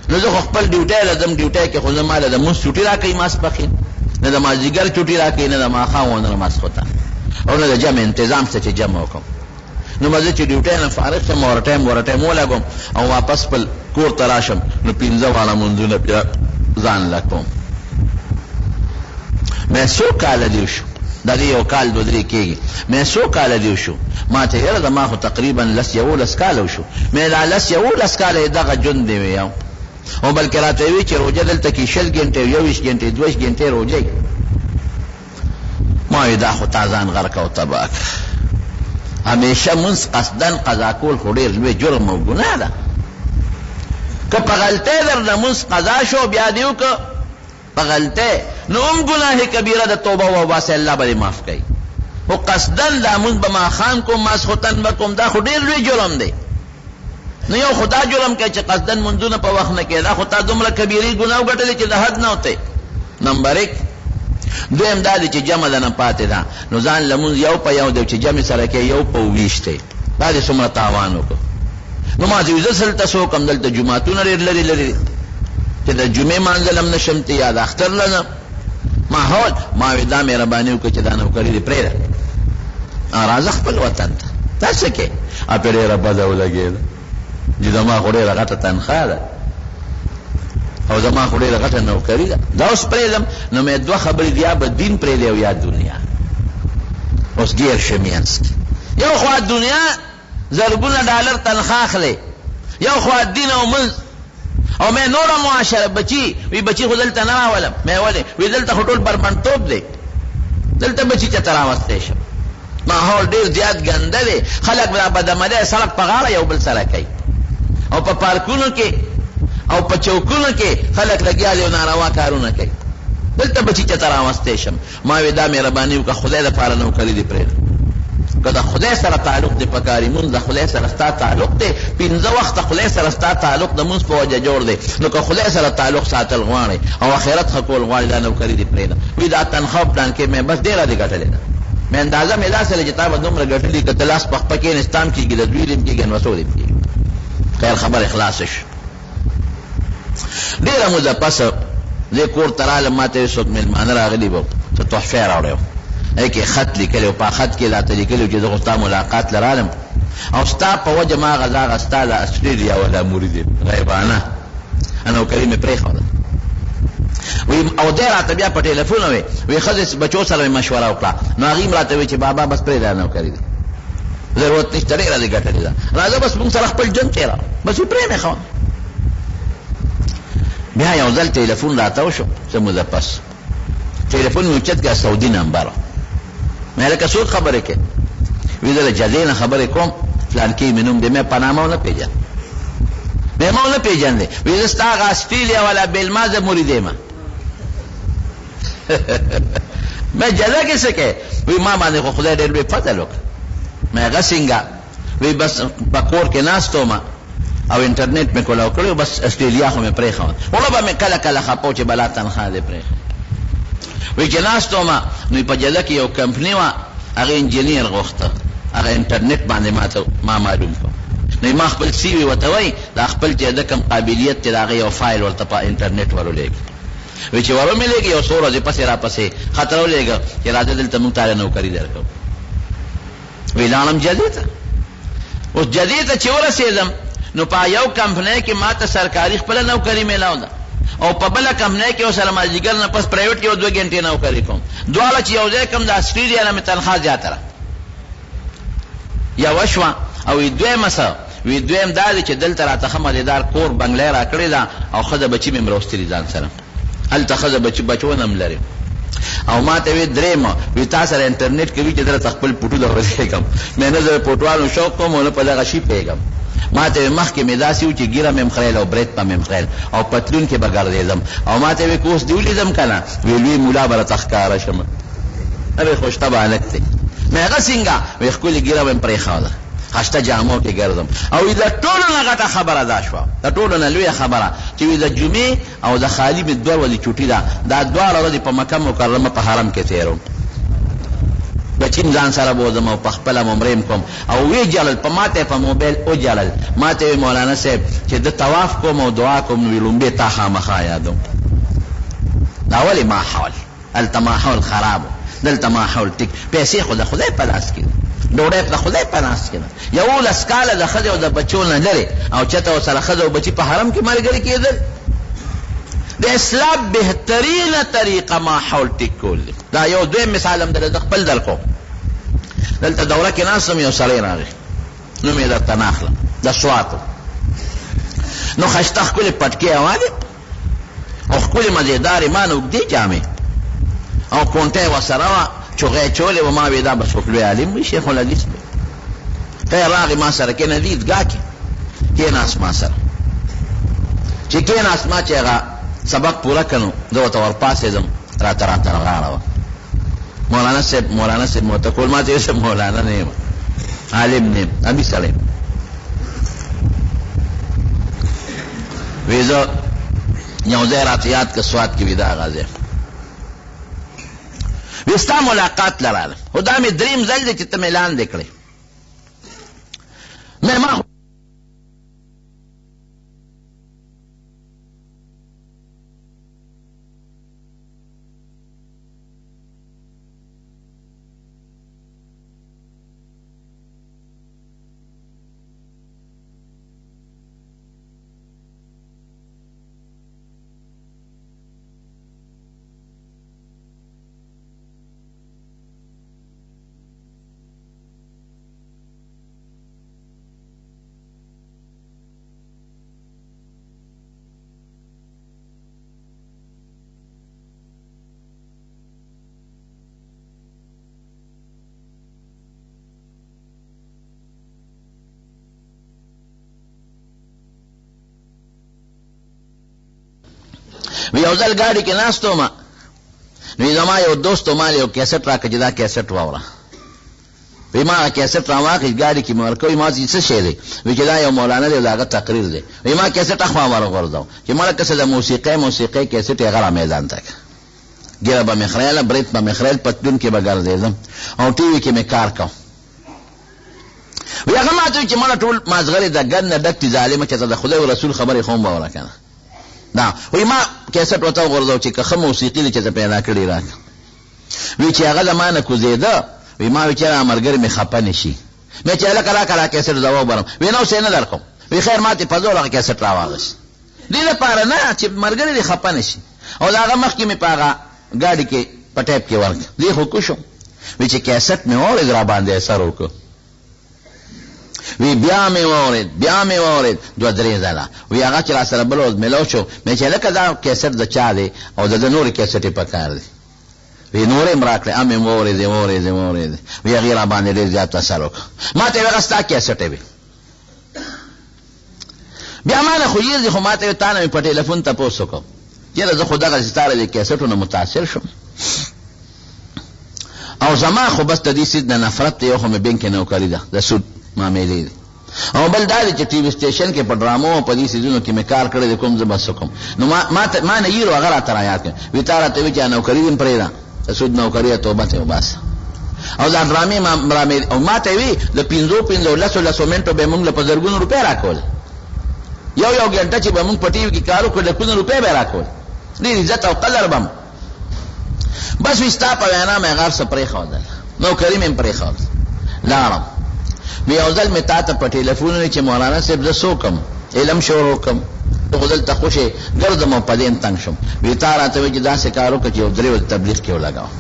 نو زه خو خپل ډیوټۍ لځم، ډیوټۍ کې خو زه ما له د مونځ چوټي را کوي ماسپښین، نه د مازدیګر چوټي را کوي، نه د ماښام او نه د ماسخوتن، او نه د جمع انتظام شته چې جمع وکړم. نو مزه چې ډیوټي نه فارغ شم اور ټایم ولګم او واپس خپل کور ته راشم نو 15 واړه منځونه بیا ځان لکوم. مې څو کال دی شو دا یو کال دوه درې کېږي مې څو کال دی شو ما ته یره ما خو تقریبا لس کال شو مې لا لس کال دغه جون دی ویاو او بلکې راته وی چې روزه دلته کې 6 غنټې 21 غنټې 22 غنټې روزه ما دا خو تازان غرق او تباک همیشه منس قصدن قضا کول خو ډېر لوی جرم او ګناه ده. که په غلطۍ درنه منس قضا شو بیا دې وکړه په غلطۍ نو هم ګناه کبیره ده توبه وباسئ الله به دې معاف کوي. خو قصدن دا منس به ماښام کوم ماسخوتن به کوم دا خو ډېر لوی جرم دی. نو یو خدا جرم کوي چې قصدن منځونه په وخت نه کوي دا خو تا دومره کبیرې ګناه وګټلې چې د حد نه وتی. نمبر 1 دویم دا دی چې جمع ده نه پاتې ده نو ځان لمونځ یو په یو دی چې جمع سره کې یو په 20 دی دا دې څومره تاوان وکړو. نو ما چې زه دلته څوک هم دلته جوماتونه ډېر لرې چې د جمعې مانځل هم نشم ته یا د اختر لنه ماحول ما وی دا مهرباني وکړه چې دا نوکري دې پرېږده راځه خپل وطن ته دا څه کې پې ډېره بده ولګېده چې زما خو ډېره غټه تنخواه ده او زما خو ډېره غټه نوکري ده دا اوس پرېږدم نو مې دوه خبرې دي یا به دین پرېږدی او یا دنیا. اوس ګیر شه منځ کې یو خوا دنیا زرګونه ډالر تنخواه اخلې یو خوا دین او منځ او مې نوره معاشره بچي وی بچي خو دلته نه راولم مې ولې وی دلته خو ټول بربنډتوب دی دلته بچي چېرته راوستی شم ماحول ډېر زیات ګنده دی خلک به بدعملۍ سړک په غاړه یو بل سره کوي او په پارکونو کې او په چوکونو کې خلک لګیا دي او ناروا کارونه کوي دلته بچي چېرته راوستی شم. ما وی دا مهرباني وکړه خدای دپاره نوکري دې پرېږده که د خدای سره تعلق دی پکاري مونځ د خدای سره ستا تعلق دی 15 وخته خدای سره ستا تعلق د مونځ په وجه جوړ دی نو که خدای سره تعلق ساتل غواړئ او آخرت ښه کول غواړئ دا نوکري دې پرېږده. وی دا تنخواه پلان کې مې بس ډېره دې ګټلې ده مې اندازه مې داسې ده چې تا به دومره ګټلي که ته لاس په خپه کېنې ستام کېږي د دوی دې کېږي نو څو دې کېږي خیر خبر خلاصه شو. ډېره موده پس زه کور ته رالم ما ته څوک مېلمانه راغلي به څه تحفې راوړی کې خط لیکلی او په خط کې راته لیکلي چې زه خو ستا ملاقات له رالم او ستا په وجه ما غذا ستا د اسټرېلیا ولا مرید غیبانه نوکري مې پرېښوده او دی راته بیا په ټلیفون وی ښځې بچو سره مې مشوره وکړه نو هغې م راته وی چې بابا بس پرېږده نوکري دی ضرورت نشته ډېره دې ګټلې ده راځه بس موږ سره خپل ژوند تېره بس وی پرې مې ښوم. بیا یو ځل ټلیفون راته وشو څه موده پس ټلیفون مې اوچت کړه سعودي نمبر مې لکه څوک خبرې کوي وی زه د جزې نه خبرې کوم فلانکي مې نوم دی مې په نامه ونه پېژن مې ما ونه پېژندی وی زه ستا هغه اسټرېلیا والا بیلما زه مرید یم مې جزه کې څه کوې وی ما باندې خو خدای ډېر بې فضل وکړه مې هغه څنګه وی بس په کور کې ناست وم او انټرنیټ مې کولاو کړی بس اسټرېلیا خو مې پرېښوه وړه به مې کله کله خپه و چې بلا تنخواه دې پرېښوه وی چې ناست وم نو په جده کې یو کمپني وه هغه انجینیر غوښته هغه انټرنیټ باندې ما معلوم کړ نو ما خپل سی وي ورته وایي دا خپل چې د کوم قابلیت دی د هغه یو فایل ورته په انټرنیټ ورولېږي وی چې ورومې لېږي یو څو ورځې پسې راپسې خط راولېږه چې راځه دلته موږ تاله نوکري درکوو وی لاړم جدې ته اوس جدې ته چې ورسېدم نو په یو کمپنۍ کې ما ته سرکاري خپله نوکري میلاو ده او په بله کمپنۍ کې ورسره مازدیګر نه پس پرایویټ کې 2 غنټې نوکري کوم دواړه چې یو ځای کوم د اسټرېلیا نه مې تنخواه زیاته ده یوه شوه او دویمه څه وی دویم دا دی چې دلته راته ښه مزېدار کور بنګلی را کړې ده او ښځه بچي مې راوستلي ځان سره هلته ښځه بچونه هم لري او ما ته وی درېیمه وی تا سره انټرنیټ کوي چې درته خپل پوټو در ورسېږم مې نه زه پوټوانو شوق کوم او نه په دغه شي پوهېږم ما ته مخکې مې داسې و چې ګیره مې مخریل او برید په مې مخریل او پتلون کې به ګرځېدم او ما ته وی که اوس دې ولیدم که نه وی لوی ملا به راته ښکاره شم ابې خوشطبع هلک دی مې هغه څنګه وی ښکلې ګیره به مې پرېښوده خشته جامو کې ګرځم او د ټولو نه غټه خبره دا شوه د ټولو نه لویه خبره چې وی د جمعې او د خالي مې 2 ورځې چوټي ده دا 2 ورځې په مکه مکرمه په حرم کې تېروم بچیم ځان سره بوځم او په خپله ممریم کوم او وی جلل په ماته په موبایل او جلل ماته وی مولانا صاحب چې د طواف کوم او دعا کوم نو لومبې تا خامخا یادوم دا ولې ما حول هلته ما حول خرابو دلته ماحول ټیک پیسې خو د خدای په لاس کې ډوډۍ د خدای په لاس کې ده 11 کاله د ښځې او د بچو نه لرې او چېرته ورسره ښځه او بچي په حرم کې ملګري کېدل د اسلام بهترینه طریقه ماحول ټیک کول دی دا یو دویم مثال هم د خپل در کوم دلته دوره کې ناست یم یو سړی راغی نوم یې درته نه اخلم د سواتو نو ښایسته ښکلې پټکې اوالې او ښکلې مزېدارې ما نه اوږدې جامې او کونټه یې ورسره وه چغې چولې و ما وې دا به څوک لوی عالم وي شیخ الحدیث دی خیر راغی ما سره کېنه عیدګاه کې کېناست ما سره چې کېناست ما چې هغه سبق پوره کنو زه ورته ورپاڅېدم راته غاړه وه مولانا صاحب مو ته کول ما ته یې مولانا نه یم عالم نه یم ابي سړی وی زه یو ځای راته یاد که سوات کې وي دا هغه ځای وی ستا ملاقات لراله خو دا مې دریم ځل دی چې ته مې لاندې کړې ما وی یو ځل ګاډي کې ناست وم نو زما یو دوست مال یو کیسټ راکړه چې دا کیسټ واوره وی ما کیسټ راواخیست ګاډي کې مې ورکوي ما څه شی دی وی چې دا یو مولانا دی د هغه تقریر دی وی ما کیسټ اخوا ورغورځاو چې مړه که څه د موسیقۍ کیسټ یې هغه را میدان ته ګیره به مې خریله بریت به مې خریل پتلون کې به ګرځېدم او ټي وي کې مې کار کوم وی هغه ما ته وی چې مړه ټول مازغرې د ګن نه ډک دي ظالمه چې ته د خدای او رسول خبرې خو هم به وره که نه دا وی ما کیسټ ورته وغورځاو چې که ښه موسیقي دی چې ته پیدا کړې راکړه وی چې هغه له ما نه کوزېده وی ما وی چې ملګري مې خفه نه شي مې چې هلکه راکړه دا کیسټ زه وبرم وی نه اوس یې نه درکوم وی خیر ما ته په زور هغه کیسټ راواغېست دې لپاره نه چې ملګري دې خفه نه شي او د هغه مخکې مې په هغه ګاډي کې په ټیپ کې ورکړه دې خو کوشم وی چې کیسټ مې واورېد را باندې اثر وکړو وی بیا مې واورېد 2-3 ځله وی هغه چې را سره بل ورځ میلاو شو مې چې هلکه دا کیسټ د چا دی او د نورې کیسټ یې په کار دی وی نورې م راکړې ام مې واورېدې وی هغې را باندې ډېر زیات اثر وکړه ما ته یې هغه ستا کیسټ وي بیا ما نه خو یېرځي خو ما ته تا نه مې په ټېلیفون تپوس وکړو یاره زه خو دغسې ستا له دې کیسټو نه متاثر شوم او زما خو بس د دې سید نه نفرت دی یو خو مې بینک کې نوکري ده د سود معاملې دي او بل دا دی چې ټي وي سټیشن کې په ډرامو او په دې څیزونو کې مې کار کړی دی کوم زه بس وکړم نو ما نه یېرو هغه راته رایاد کړ وي تا راته وي چې نوکري دې م پرېږده د سود نوکري توبه ته وباسه او دا ډرامې او ما ته وي د 15 منټو به موږ له په زرګونو روپۍ راکول یو ګنټه چې به موږ په ټي وي کې کار وکړو لکونه روپۍ به راکول ډېر عزت او قدر به بس وي ستا په وینا مې هغه څه پرېښودل نوکري مې م پرېښودل لاړم وی یو ځل مې تا ته په ټېلیفون چې مولانا صاحب زه څوکم علم شروع وکړم خو دلته خوشې ګرځم او په دې تنګ شم وی تا راته وایي چې داسې کار وکړه چې یو 3 ورځې تبلیغ کې ولګاوه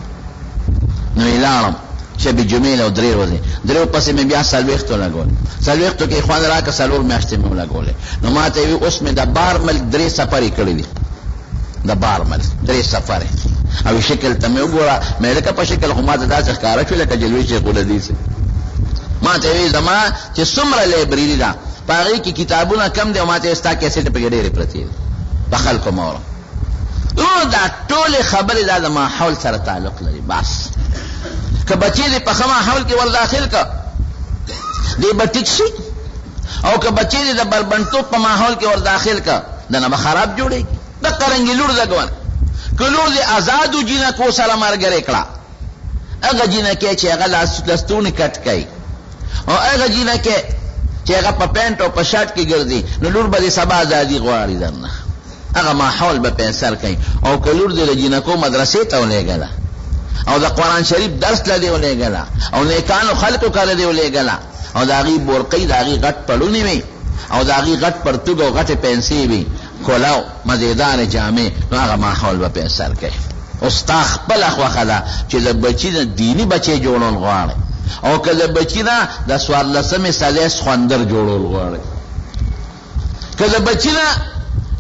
نو یې لاړم شب جمعې او 3 ورځې 3 پسې مې بیا 40 لګول 40 کې خوند راکړه 4 میاشتې مې ولګولې نو ما ته وی اوس مې د بارمل 3 سفرې کړې دي د بارمل 3 سفرې او شکل ته مې وګوره مې لکه په شکل خو ما ته داسې ښکاره شو لکه جلوې شیخ الحدیث ما ته وی زما چې څومره لایبرري ده په هغې کې کتابونه کم دی او ما ته وی ستا کیسټ پکې ډېرې پرتې دي په خلکو مه دا ټولې خبرې دا د ماحول سره تعلق لري بس که بچې دې په ښه ماحول کې ور داخل که دی به ټیک شي او که بچې دې د بربنډتوب په ماحول کې ور داخل که دنه به خراب جوړېږي دقه رنګې لور ده ګوره که لور دې ازادو جینکو سره ملګرې کړه هغه جینکې چې هغه لستونې کټ کوي او هغه جینکې چې هغه په پینټ او په شرټ کې ګرځي نو لور به دې سبا ازادي غواړي درنه هغه ماحول به په اثر کوي او که لور دې له جینکو مدرسې ته ولېږله او دا قرآن شریف درس لدی ولېګلا او نیکانو خلقو کړه دی ولېګلا او دا غي بورقي دا غي غټ پړونی وي او دا غي غټ پرتګ او غټه پنسي وي کولاو مزیدار جامع نو هغه ماحول به پیسر کوي استاد خپل اخوخه ده چې د بچی د دینی بچي جوړول غواړي او کله بچی دا د سوار لسمه سلیس خوندر جوړول غواړي کله بچی دا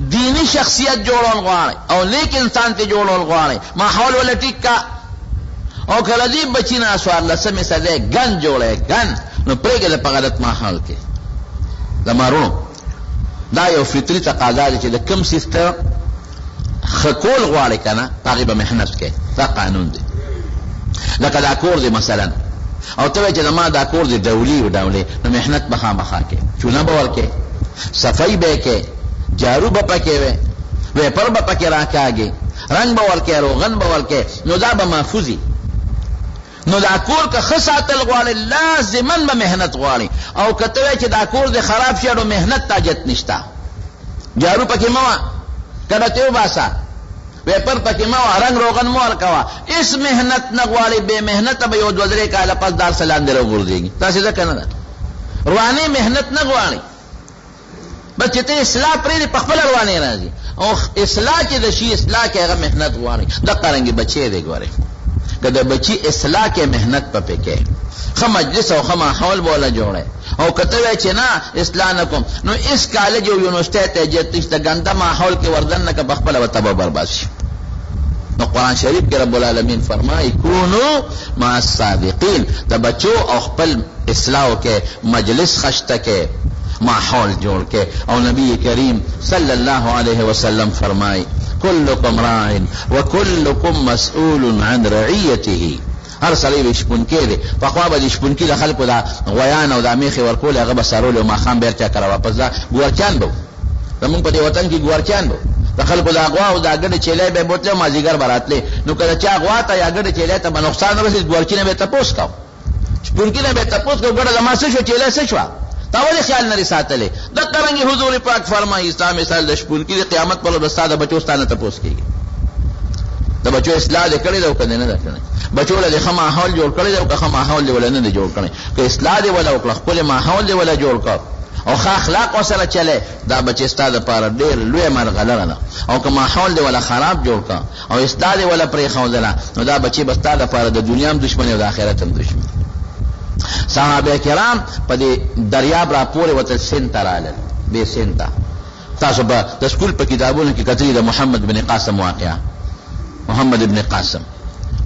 دینی شخصیت جوړول غواړي او نیک انسان ته جوړول غواړي ماحول ولا ټیک کا او کله دی بچی نه سوار لسمه سلیس ګن جوړي ګن نو پرېګل په غلط ماحول کې زمارو دا یو فطری تقاضا ده چې د کم سیستم خکول غواړي کنه هغه به محنت کوي دا قانون دی لکه دا کور دی مثلا او ته چې ما دا کور دی دولی و دولی نو محنت به خامخا کوي چونه به ورکه صفای به کوي جارو به پکې وي پر به پکې راکاږي رنگ به ورکه روغن به ورکه نو دا به محفوظي نو دا کور که خساتل غواړي لازما به محنت غواړي او کته چې دا کور دی خراب شي نو محنت تاجت نشتا جارو پکې موا کله ته وباسا پیپر پکې موا رنگ روغن مور کوا اس محنت نه غواړي به محنت به یو دوزره کاله پس دار سلام درو ګرځيږي تاسو ځکه نه رواني محنت نه غواړي بچ ته اصلاح پرې په خپل رواني راځي او اصلاح کې د شي اصلاح کې هغه محنت غواړي د قرانګي بچي دی ګوره کله بچی اصلاح کې محنت پپې کې خو مجلس او خو ماحول بوله جوړه او کته وای چې نه اصلاح نکوم نو اس کالج او یونیورسيټي ته جتیش ته ګنده ماحول کې وردن نه که بخپل وتبه برباد شي نو قرآن شریف کې رب العالمین فرمایي کونو مع الصادقین د بچو او خپل اصلاح کې مجلس خشته کې ماحول جوړ کې او نبی کریم صلی الله علیه وسلم فرمایي كلكم راع وكلكم مسؤول عن رعيته هر سړی شپون کې دی په خوا به شپون کې د خلکو دا غویان او د میخي ورکول هغه به سارول او ماخام بیرته کرا واپس دا ګورچان بو زمون په دې وطن کې ګورچان بو د خلکو دا غوا او دا ګډ چيلې به بوتله مازیګر براتله نو کله چې غوا ته یا ګډ چيلې ته نقصان ورسید ګورچینه به تاسو کو شپون کې به تاسو کو ګډ زما څه شو چيلې څه شو تاول خیال نه ساتلې د قرانګي حضور پاک فرمایي اسلام مثال د شپون کې قیامت پر ورځ د بچو ستانه تاسو کېږي د بچو اصلاح کړي دا کنه نه کړي بچو له خما ماحول جوړ کړي دا که ماحول ولا نه جوړ کړي که اصلاح دی ولا خپل ماحول دی ولا جوړ کړ او ښه اخلاق وسره چلے دا بچي ستاده لپاره ډېر لوی مرغله نه او که ماحول دی ولا خراب جوړ کړ او اصلاح دی ولا پرې خوندله نو دا بچي بستاده لپاره د دنیا هم دشمن او د آخرت هم دشمن صحابه کرام په دې دریاب را پورې وته سین ترال به سین تا تاسو به د سکول په کتابونو کې کتلی د محمد بن قاسم واقعا محمد ابن قاسم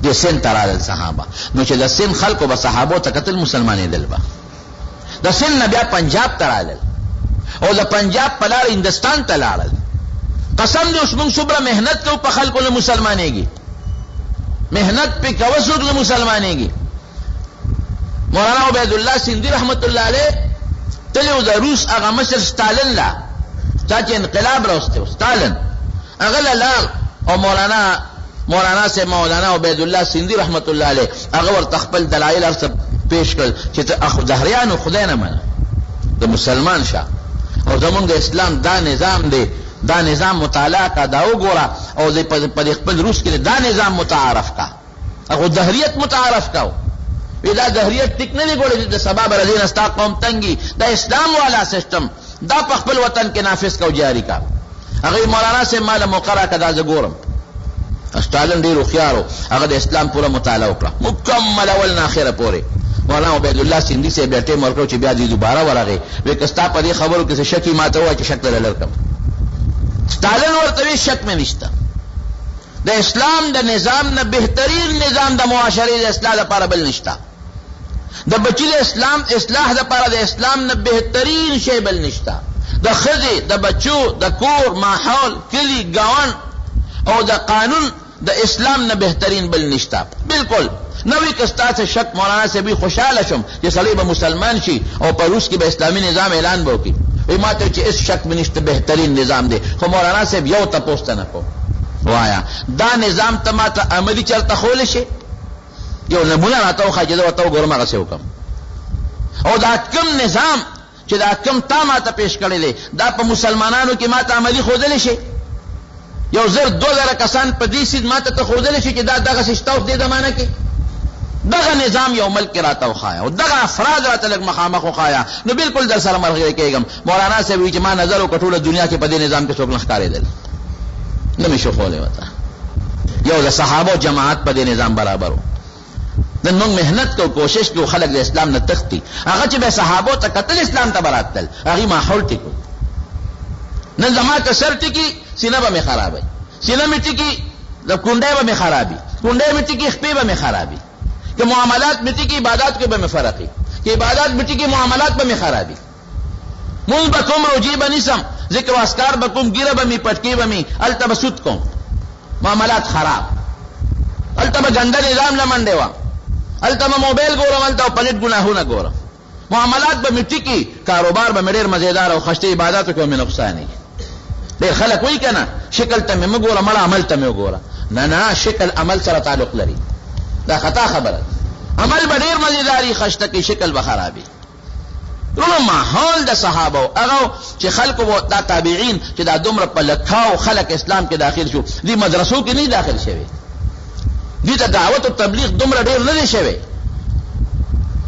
د سین ترال صحابه نو چې د سین خلکو به صحابو ته قتل مسلمانې دلبا د سین بیا پنجاب ترال او د پنجاب په لار هندستان ته لاړل قسم دې اوس موږ صبره مهنت کوو په خلکو له مسلمانېږي مهنت په کوسو له مسلمانېږي مولانا عبید الله سیندی رحمت الله علیه تلو د روس هغه مشر ستالین لا چې انقلاب راوسته ستالین هغه لا او مولانا سے مولانا عبید الله سیندی رحمت الله علیه هغه ورته خپل دلایل ارسه پیش کړ چې اخو دهریانو خدای نه منه د مسلمان شه او زمونږ اسلام دا نظام دی دا نظام مطالعه کا دا وګوره او په خپل روس کې دا نظام متعارف کا هغه دهریت متعارف کا دا دهریت ټیک نه دی ګورې د سبب رضین استا قوم تنګي دا اسلام والا سیستم دا په خپل وطن کې نافذ کو جاری کا هغه مولانا سے مال مقرره کدا ز ګورم استالن ډیر خيارو هغه د اسلام پوره مطالعه وکړه مکمل اول نه اخره پوره مولانا عبید الله سیندی سے بیٹه مرکو چې بیا دې دوباره ورغه وکستا په دې خبرو کې شکی ماته وای چې شک لرلکم استالن ورته شک مې نشته د اسلام د نظام نه بهترین نظام د معاشري د اصلاح لپاره بل نشته د بچی د اسلام اصلاح لپاره د اسلام نه بهترین شی بل نشته د خزي د بچو د کور ماحول کلی ګاون او د قانون د اسلام نه بهترین بل نشته بالکل نوې کستا سے شک مولانا سے بھی خوشاله شم چې سړی به مسلمان شي او په روس کې به اسلامي نظام اعلان وکړي وي ماته چې اس شک منشته بهترین نظام دی خو مولانا سے یو تاسو نه کو وایا دا نظام ته ماته عملی چرته خول شي یو نمونه راته خو چې وته ګورم هغه څه وکم او دا کوم نظام چې دا کوم تا ماته پیش کړی دی دا په مسلمانانو کې ماته عملی خوذل شي یو زر 2000 کسان په دې سید ماته ته خودل شي چې دا دغه سشتاو دې زمانہ کې دغه نظام یو ملک راته وخایا او دغه افراد راته لګ مخامخ وخایا، نو بالکل در سره مرغه کېږم. مولانا صاحب وی چې ما نظر وکټوله دنیا کې په دې نظام کې څوک نه ښکارېدل، نه مې شو خولې وته. یو د صحابه جماعت په دې نظام برابر وو. نن موږ مهنت کوو، کوشش کوو خلک د اسلام نه تختی، هغه چې به صحابه ته قتل اسلام ته براتل هغه ماحول ټیکو. نن زما که سر ټیکی سینه به مې خرابوي، سینه مې ټیکی د کونډه به مې خرابي، کونډه مې ټیکی خپې به مې خرابي، کہ معاملات مٹی کی عبادات کے بے میں فرق ہے کہ عبادات مٹی کی معاملات بے میں خرابی. مول بکم روجی بنسم ذکر واسکار بکم گیرہ بمی پٹکی بمی التب سود کو معاملات خراب، التب گندا نظام نہ منڈے وا، التب موبائل گورم، التب پلٹ گناہوں نہ گورم. معاملات بے مٹی کی، کاروبار بے میرے مزیدار اور خشتے عبادات کو میں نقصان نہیں. دیر خلق وہی کہنا شکل تم میں گورا مڑا عمل تم گورا، نہ شکل عمل سره تعلق لري، دا خطا خبره. عمل به ډیر مزیداری خشته کې شکل به خرابي. نو ماحول د صحابه هغه چې خلکو وو دا تابعین چې دا دومره په لکاو خلک اسلام کې داخل شو، دې مدرسو کې نه داخل شوی، دې ته دعوت او تبلیغ دومره ډیر نه شوی،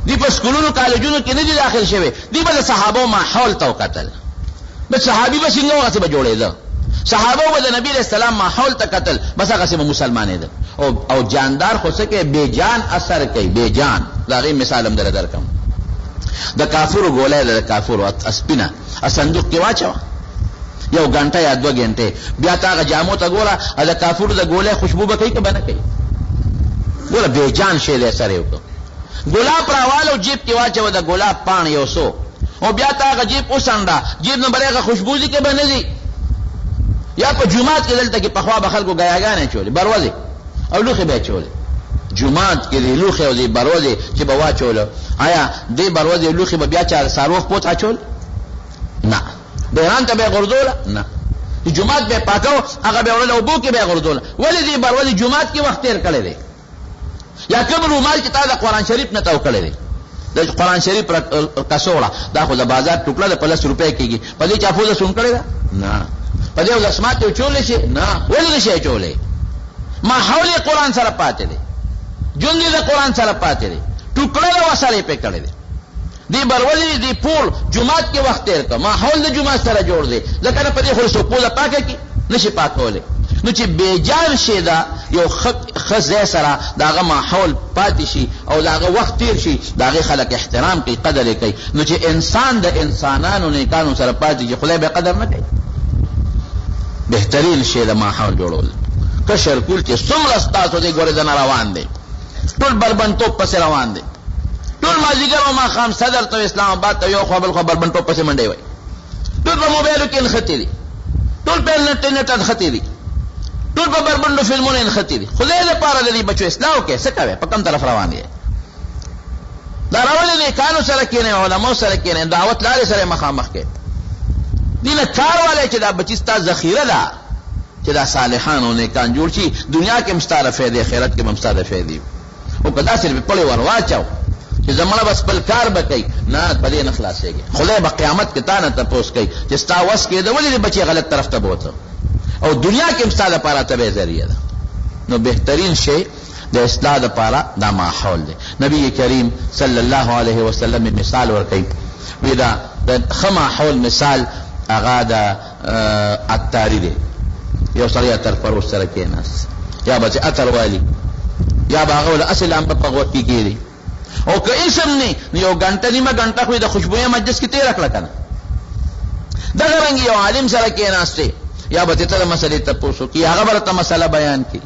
دې په سکولونو کالجونو کې نه داخل شوی، دې به صحابه ماحول تو قتل. بس صحابي به څنګه هغه به جوړېده، صحابه و د نبی علیہ السلام ماحول ته قتل، بس هغه سم مسلمانې ده او جاندار خو څه کې بے جان اثر کوي، بے جان. دا غي مثال هم درکم، د کافرو ګولې د کافرو اسپینا صندوق کې واچو یو غنټه یا 2 غنټه، بیا تا جامو ته ګوره د کافرو د ګولې خوشبو به کوي که بنه کوي، ګوره بے جان شی له سره یو ګلاب راوالو جیب کې واچو د ګلاب پان یو سو، او بیا تا جیب اوسنده جیب نه بلغه خوشبو دي کې بنه دي. یا په جمعات کې دلته کې په خوا به خلکو غیاګانې چولې بروازي او لوخي به چولې، جمعات کې دی لوخي او دی بروازي چې به واچول، آیا دی بروازي او لوخي به بیا چا ساروخ پوت اچول؟ نه. بیران ته به غردول؟ نه. جمعات به پاکو هغه به ورل او بو کې به غردول. ولې دی بروازي جمعات کې وخت تیر کړی دی؟ یا کوم رومال چې تا د قرآن شریف نه تو کړی دی، د قرآن شریف کڅوړه دا خو د بازار ټوکړه د 50 روپے کېږي، په دې چا فوزه سون کړی دا؟ نه. په دې ولسمات ته چولې شي؟ نه. ولې نشي چولې؟ ماحول قرآن سره پاتې دی، جون دې د قرآن سره پاتې دی، ټوکړه د وسلې په کړی دی. دی برولې دی پول جمعات کې وخت تیر کا، ماحول د جمعات سره جوړ دی، لکه په دې خو څه پوله پاکه کی نشي پاکولې. نو چې بیجان شي دا یو خزه سره داغه ماحول پاتې شي او داغه وخت تیر شي، داغه خلک احترام کوي، قدر کوي. نو چې انسان د انسانانو نیکانو سره پاتې شي، خدای به قدر نه کوي. بهترین شی د ماحول جوړول. کشر کول چې څومره ستاسو دې ګورې دنه روان دي، ټول بربنټوب پسې روان دي، ټول مازیګر او ماښام صدر ته اسلام آباد ته یو خو بل خو بربنټوب پسې منډې وای، ټول په موبایلو کې نښتي دي، ټول په انټرنیټ نښتي دي، ټول په بربنډو فلمونو نښتي دي. خدای لپاره د دې بچو اصلاح وکړي، څه کوي؟ په کوم طرف روان دي؟ دا راولې نیکانو سره کېنئ، علماو سره کېنئ، دعوت لارې سره مخامخ کړئ. دینه کار والے چې دا بچی ستا ذخیره ده چې دا صالحان او نیکان جوړ شي، دنیا کې مستاره فائدې، آخرت کې مستاره فائدې. او کدا صرف په پړې ورواچو چې زمړه بس بل کار بکای، نه پدې نه خلاصيږي. خدای په قیامت کې تا نه تاسو کوي چې ستا وس کې دا ولې بچي غلط طرف ته بوته، او دنیا کې مستاره لپاره ته ذریعہ ده. نو بهترین شی د اصلاح لپاره دا ماحول دی. نبی کریم صلی الله علیه وسلم مثال ورکړي، وی دا د خما حول مثال هغه د اتاری دی. یو سړی اتر پر سره کېناس، یا به اتر والی، یا به هغه ول اصل هم په غوږ کې کېږي، او که اسم نه یو غنټه نیمه غنټه خو د خوشبوې مجلس کې تیر کړل کنه. دا رنګ یو عالم سره کېناسته، یا به ته مسلې ته پوښتنه کی، هغه برته مسله بیان کی،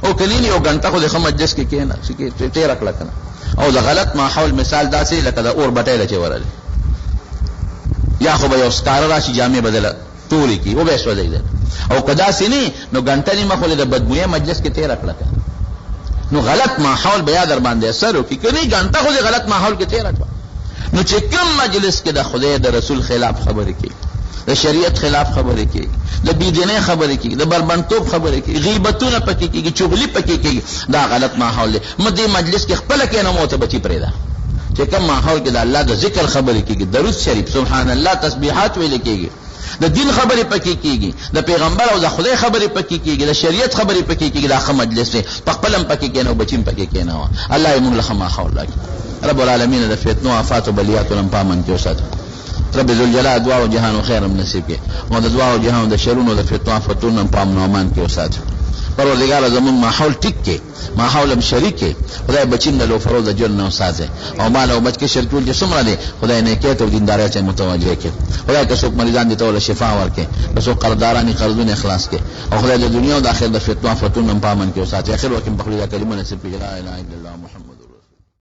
او کلین یو غنټه خو د مجلس کې کېناسته کې تیر کړل کنه. او د غلط ماحول مثال داسې لکه د اور بټایله چې ورل، یا خو به یو سکار راشي جامع بدله ټولی کی او به سوځي، او کدا سینی نو غنټه نیمه خو د بدبوې مجلس کې تیر کړل. نو غلط ماحول بیا در باندې اثر وکي، کني غنټه خو د غلط ماحول کې تیر کړل. نو چې کوم مجلس کې د خدای د رسول خلاف خبرې کوي، د شریعت خلاف خبرې کوي، د بيدینه خبرې کوي، د بربنټوب خبرې کوي، غیبتونه پکې کوي، چغلي پکې کوي، دا غلط ماحول دی. مدې مجلس کې خپل کې نه موته بچی پرېدا. چې کوم ماحول کې د الله د ذکر خبرې کوي، درود شریف، سبحان الله، تسبیحات ویل کېږي، د دین خبرې پکې کیږي، د پیغمبر او د خدای خبرې پکې کیږي، د شریعت خبرې پکې کیږي. دا ښه مجلس دی، په خپلم پکې کېنو، بچیم پکې کېنو. الله یې موږ له ښه ماحول راکړي. رب العالمین د فتنو آفات او بلیاتو نه پامن کې وساتي. رب ذوالجلال دعا او جهان او خیر نصیب کړي او د دعا او جهان د شرونو د فتنو آفتونو نه پام او امان کې وساتي. پروردگار زمون ماحول ټیک کې، ماحول هم شریک کې. خدای بچین د لو فروز د جن نو ساتي او مال او بچ کې شرکول چې څومره دي، خدای نه کېته او دینداري ته متوجه کې. خدای که څوک مریضان دي ته ول شفا ورکړي، که څوک قرضدارانی قرضونه اخلاص کې، او خدای د دنیا او د آخرت د فتنو آفتونو نه پامن کې وساتي. اخر وکم بخلی کلمه نصیب کړي. لا اله الا الله محمد